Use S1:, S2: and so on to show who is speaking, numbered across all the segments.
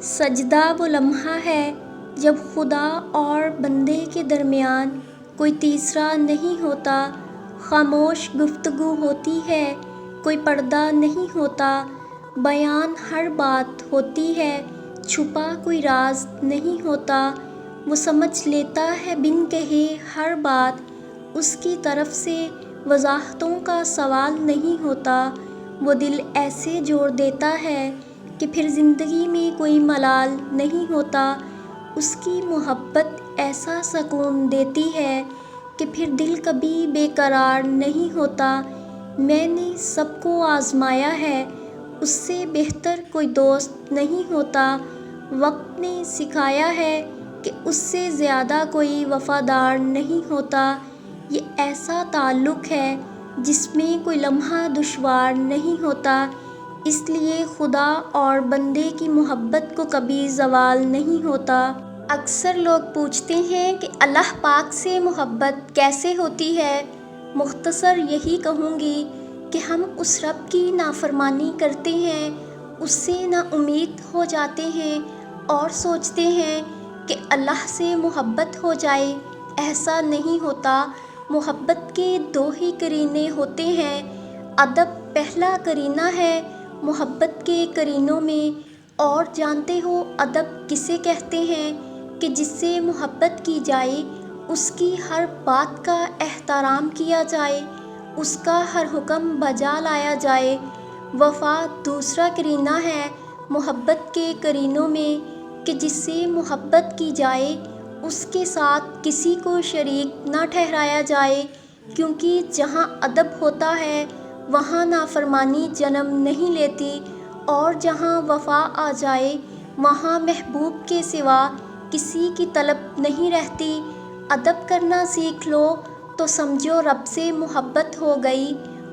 S1: سجدہ وہ لمحہ ہے جب خدا اور بندے کے درمیان کوئی تیسرا نہیں ہوتا، خاموش گفتگو ہوتی ہے، کوئی پردہ نہیں ہوتا، بیان ہر بات ہوتی ہے، چھپا کوئی راز نہیں ہوتا، وہ سمجھ لیتا ہے بن کہے ہر بات، اس کی طرف سے وضاحتوں کا سوال نہیں ہوتا، وہ دل ایسے جوڑ دیتا ہے کہ پھر زندگی میں کوئی ملال نہیں ہوتا، اس کی محبت ایسا سکون دیتی ہے کہ پھر دل کبھی بے قرار نہیں ہوتا۔ میں نے سب کو آزمایا ہے، اس سے بہتر کوئی دوست نہیں ہوتا، وقت نے سکھایا ہے کہ اس سے زیادہ کوئی وفادار نہیں ہوتا، یہ ایسا تعلق ہے جس میں کوئی لمحہ دشوار نہیں ہوتا، اس لیے خدا اور بندے کی محبت کو کبھی زوال نہیں ہوتا۔ اکثر لوگ پوچھتے ہیں کہ اللہ پاک سے محبت کیسے ہوتی ہے؟ مختصر یہی کہوں گی کہ ہم اس رب کی نافرمانی کرتے ہیں، اس سے نا امید ہو جاتے ہیں اور سوچتے ہیں کہ اللہ سے محبت ہو جائے، ایسا نہیں ہوتا۔ محبت کے دو ہی قرینے ہوتے ہیں، ادب پہلا قرینہ ہے محبت کے قرینوں میں، اور جانتے ہو ادب کسے کہتے ہیں؟ کہ جس سے محبت کی جائے، اس کی ہر بات کا احترام کیا جائے، اس کا ہر حکم بجا لایا جائے۔ وفا دوسرا قرینہ ہے محبت کے قرینوں میں، کہ جس سے محبت کی جائے اس کے ساتھ کسی کو شریک نہ ٹھہرایا جائے، کیونکہ جہاں ادب ہوتا ہے وہاں نافرمانی جنم نہیں لیتی، اور جہاں وفا آ جائے وہاں محبوب کے سوا کسی کی طلب نہیں رہتی۔ ادب کرنا سیکھ لو تو سمجھو رب سے محبت ہو گئی،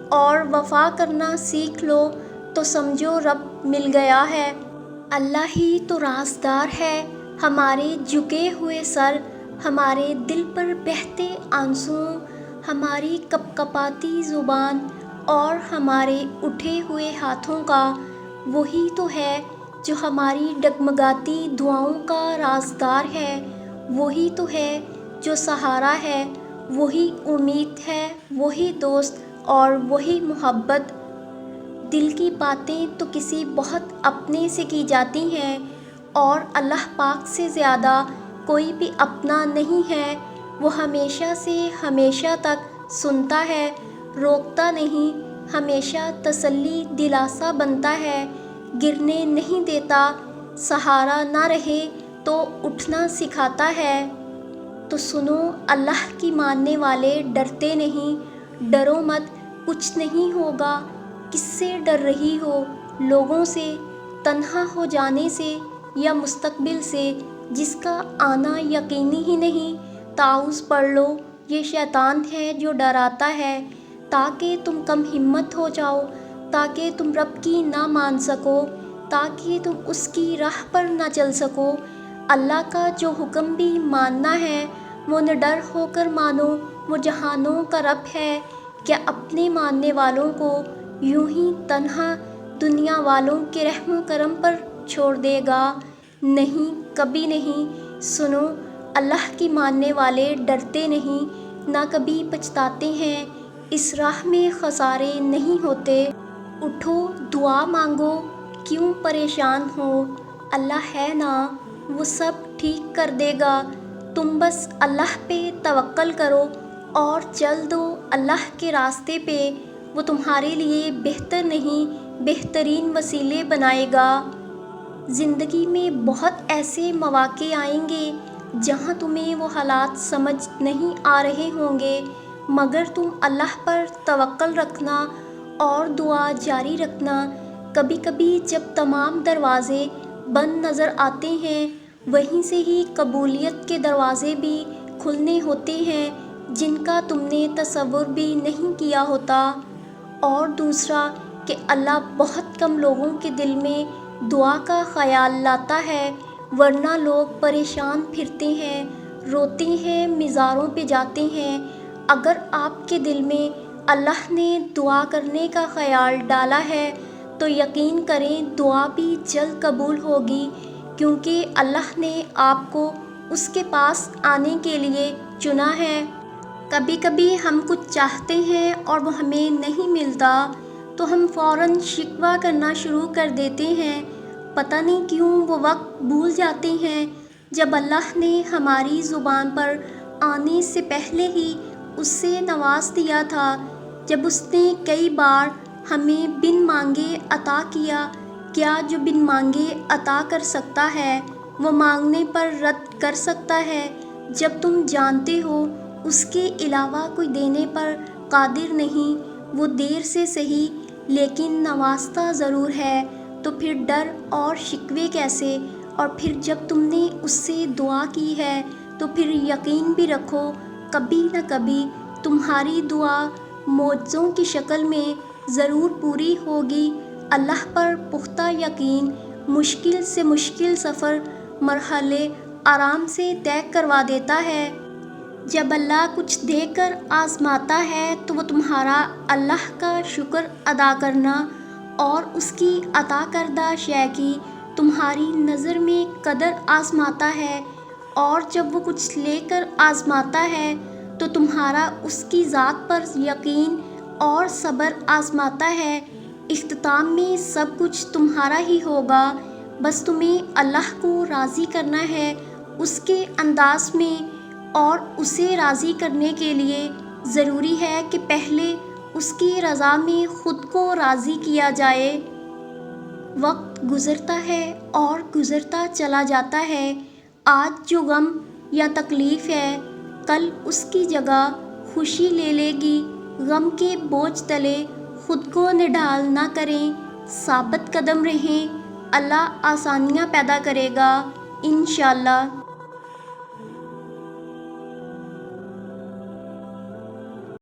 S1: اور وفا کرنا سیکھ لو تو سمجھو رب مل گیا ہے۔ اللہ ہی تو رازدار ہے، ہمارے جھکے ہوئے سر، ہمارے دل پر بہتے آنسوؤں، ہماری کپ کپاتی زبان اور ہمارے اٹھے ہوئے ہاتھوں کا۔ وہی تو ہے جو ہماری ڈگمگاتی دعاؤں کا رازدار ہے، وہی تو ہے جو سہارا ہے، وہی امید ہے، وہی دوست اور وہی محبت۔ دل کی باتیں تو کسی بہت اپنے سے کی جاتی ہیں، اور اللہ پاک سے زیادہ کوئی بھی اپنا نہیں ہے، وہ ہمیشہ سے ہمیشہ تک سنتا ہے، روکتا نہیں، ہمیشہ تسلی دلاسا بنتا ہے، گرنے نہیں دیتا، سہارا نہ رہے تو اٹھنا سکھاتا ہے۔ تو سنو اللہ کی ماننے والے، ڈرتے نہیں، ڈرو مت، کچھ نہیں ہوگا۔ کس سے ڈر رہی ہو؟ لوگوں سے، تنہا ہو جانے سے، یا مستقبل سے جس کا آنا یقینی ہی نہیں؟ تعوذ پڑھ لو، یہ شیطان ہے جو ڈراتا ہے، تاکہ تم کم ہمت ہو جاؤ، تاکہ تم رب کی نہ مان سکو، تاکہ تم اس کی راہ پر نہ چل سکو۔ اللہ کا جو حکم بھی ماننا ہے وہ نڈر ہو کر مانو، وہ جہانوں کا رب ہے، کیا اپنے ماننے والوں کو یوں ہی تنہا دنیا والوں کے رحم و کرم پر چھوڑ دے گا؟ نہیں، کبھی نہیں۔ سنو، اللہ کی ماننے والے ڈرتے نہیں، نہ کبھی پچھتاتے ہیں، اس راہ میں خسارے نہیں ہوتے۔ اٹھو، دعا مانگو، کیوں پریشان ہو؟ اللہ ہے نا، وہ سب ٹھیک کر دے گا، تم بس اللہ پہ توکل کرو اور چل دو اللہ کے راستے پہ، وہ تمہارے لیے بہتر نہیں بہترین وسیلے بنائے گا۔ زندگی میں بہت ایسے مواقع آئیں گے جہاں تمہیں وہ حالات سمجھ نہیں آ رہے ہوں گے، مگر تم اللہ پر توکل رکھنا اور دعا جاری رکھنا۔ کبھی کبھی جب تمام دروازے بند نظر آتے ہیں، وہیں سے ہی قبولیت کے دروازے بھی کھلنے ہوتے ہیں جن کا تم نے تصور بھی نہیں کیا ہوتا۔ اور دوسرا کہ اللہ بہت کم لوگوں کے دل میں دعا کا خیال لاتا ہے، ورنہ لوگ پریشان پھرتے ہیں، روتے ہیں، مزاروں پہ جاتے ہیں۔ اگر آپ کے دل میں اللہ نے دعا کرنے کا خیال ڈالا ہے تو یقین کریں دعا بھی جلد قبول ہوگی، کیونکہ اللہ نے آپ کو اس کے پاس آنے کے لیے چنا ہے۔ کبھی کبھی ہم کچھ چاہتے ہیں اور وہ ہمیں نہیں ملتا تو ہم فوراً شکوہ کرنا شروع کر دیتے ہیں، پتہ نہیں کیوں وہ وقت بھول جاتے ہیں جب اللہ نے ہماری زبان پر آنے سے پہلے ہی اس سے نواز دیا تھا، جب اس نے کئی بار ہمیں بن مانگے عطا کیا۔ کیا جو بن مانگے عطا کر سکتا ہے وہ مانگنے پر رد کر سکتا ہے؟ جب تم جانتے ہو اس کے علاوہ کوئی دینے پر قادر نہیں، وہ دیر سے صحیح لیکن نوازتا ضرور ہے، تو پھر ڈر اور شکوے کیسے؟ اور پھر جب تم نے اس سے دعا کی ہے تو پھر یقین بھی رکھو کبھی نہ کبھی تمہاری دعا معجزوں کی شکل میں ضرور پوری ہوگی۔ اللہ پر پختہ یقین مشکل سے مشکل سفر مرحلے آرام سے طے کروا دیتا ہے۔ جب اللہ کچھ دے کر آزماتا ہے تو وہ تمہارا اللہ کا شکر ادا کرنا اور اس کی عطا کردہ شے کی تمہاری نظر میں قدر آزماتا ہے، اور جب وہ کچھ لے کر آزماتا ہے تو تمہارا اس کی ذات پر یقین اور صبر آزماتا ہے۔ اختتام میں سب کچھ تمہارا ہی ہوگا، بس تمہیں اللہ کو راضی کرنا ہے اس کے انداز میں، اور اسے راضی کرنے کے لیے ضروری ہے کہ پہلے اس کی رضا میں خود کو راضی کیا جائے۔ وقت گزرتا ہے اور گزرتا چلا جاتا ہے، آج جو غم یا تکلیف ہے کل اس کی جگہ خوشی لے لے گی۔ غم کے بوجھ تلے خود کو نڈھال نہ کریں، ثابت قدم رہیں، اللہ آسانیاں پیدا کرے گا انشاءاللہ۔